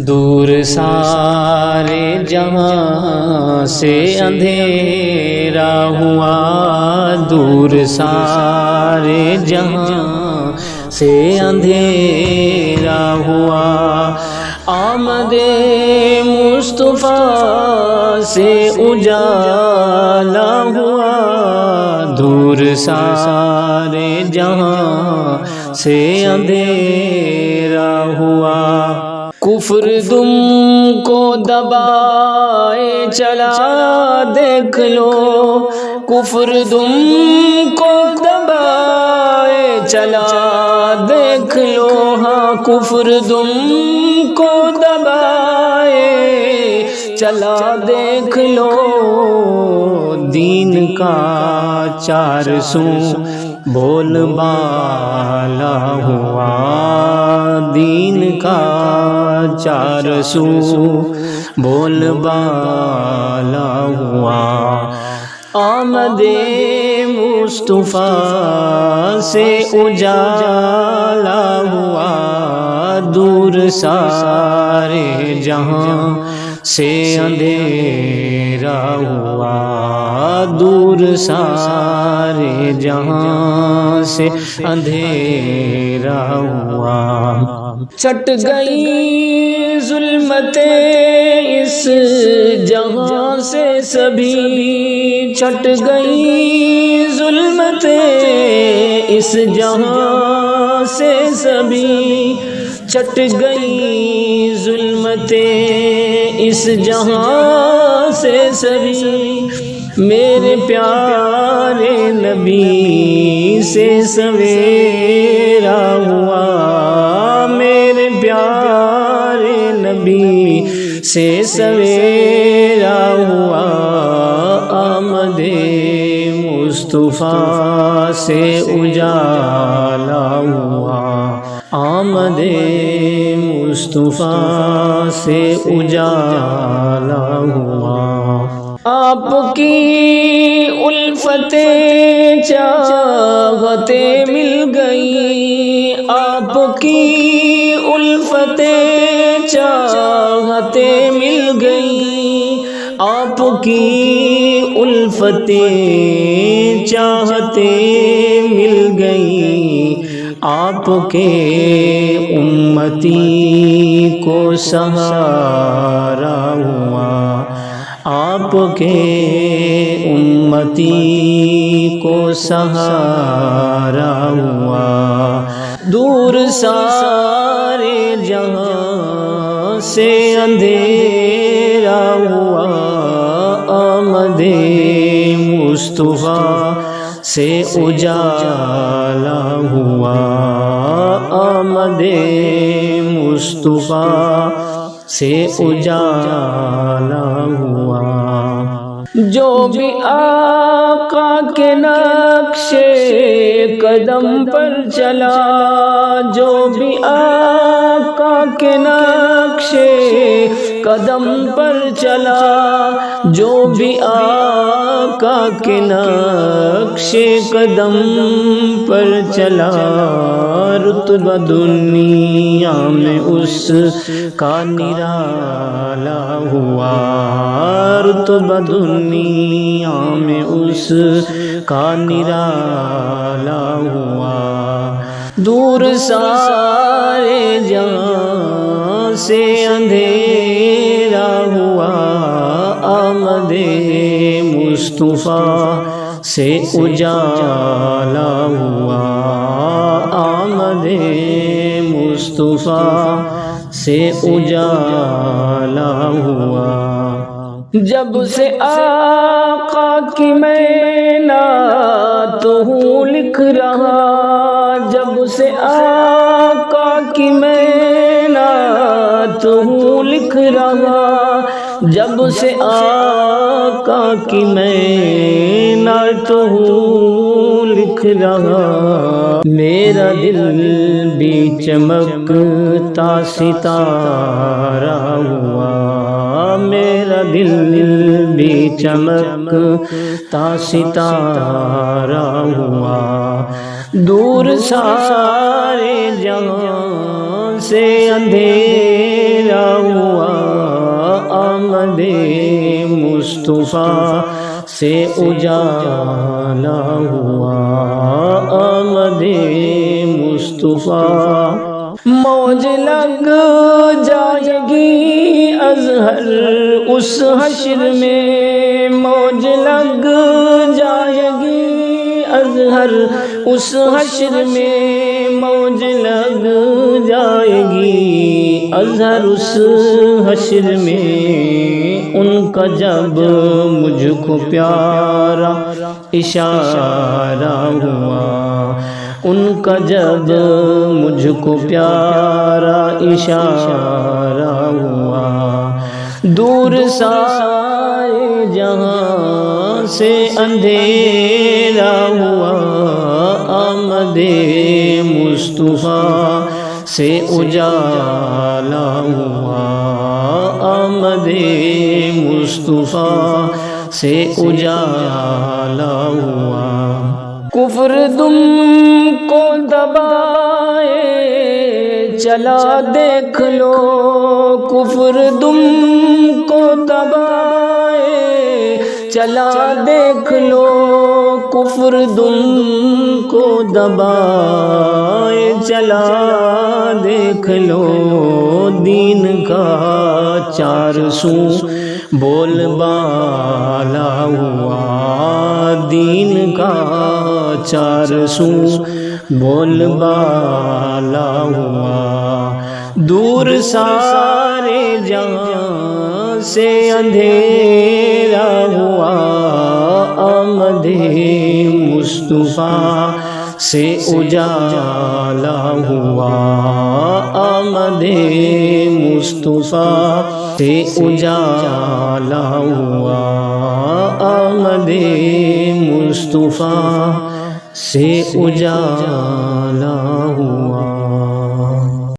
دور سارے جہاں سے اندھیرا ہوا، دور سارے جہاں سے اندھیرا ہوا، آمد مصطفیٰ سے اجالا ہوا، دور سارے جہاں سے اندھیرا ہوا، کفر دم کو دبائے چلا دیکھ لو، کفر دم کو دبائے چلا دیکھ لو، ہاں کفر دم کو دبائے چلا دیکھ لو، دین کا چار سو بول بالا ہوا، دین کا چار سو بول بالا ہوا، آمد مصطفیٰ سے اجالا ہوا، دور سارے جہاں سے اندھیرا ہوا، دور سارے جہاں سے اندھیرا ہوا، چھٹ گئی ظلمتیں اس جہاں سے سبھی، چھٹ گئی ظلمتیں اس جہاں سے سبھی، چھٹ گئی ظلمتیں اس جہاں سے سبھی، میرے پیارے نبی سے سویرا ہوا، میرے پیارے نبی سے سویرا ہوا، آمد مصطفیٰ سے اجالا ہوا، آمد مصطفیٰ سے اجالا ہوا، آپ کی الفتیں چاہتیں مل گئی، آپ کی الفتیں چاہتیں مل گئی، آپ کی الفتیں چاہتیں مل گئی، آپ کے امتی کو سہارا ہوا، آپ کے امتی کو سہارا ہوا، دور سارے جہاں سے اندھیرا ہوا، آمد مصطفیٰ سے اجالا ہوا، آمد مصطفیٰ سے اجالا ہوا، جو بھی آقا کے نقش قدم پر چلا، جو بھی آقا کے نقش قدم پر چلا، جو بھی آقا کے نقش قدم پر چلا، رتبہ دنیا میں اس کا نرالا ہوا، رتبہ دنیا میں اس کا نرالا ہوا، دور سارے جہاں سے اندھیرا ہوا، آمد مصطفیٰ سے اجالا ہوا، آمد مصطفیٰ سے اجالا ہوا، جب سے آقا کی میں نعت ہوں لکھ رہا، جب سے آقا کی میں نعت ہوں لکھ رہا، جب سے آقا کی میں نعت ہوں لکھ رہا، میرا دل بھی چمکتا ستارہ ہوا، میرا دل بھی چمکتا ستارہ ہوا، دور سارے جہاں سے اندھیرا مصطفیٰ سے اجالا ہوا آمد مصطفیٰ موج لگ جائے گی اظہر اس حشر میں موج لگ جائے گی اظہر اس حشر میں موج لگ جائے گی اظہر اس حشر میں ان کا جب مجھ کو پیارا اشارہ ہوا ان کا جب مجھ کو پیارا اشارہ ہوا دور سارے جہاں سے اندھیرا ہوا آمد مصطفیٰ سے اجالا ہوا آمد مصطفیٰ سے اجالا ہوا کفر دم کو دبائے چلا دیکھ لو کفر دم کو دبائے چلا دیکھ لو کفر دم کو دبائے چلا دیکھ لو دین کا چار سو بول بالا ہوا دین کا چار سو بول بالا ہوا دور سارے جہاں سے اندھیرا ہوا آمد مصطفیٰ سے اجالا ہوا آمد مصطفیٰ سے اجالا ہوا آمد مصطفیٰ سے اجالا ہوا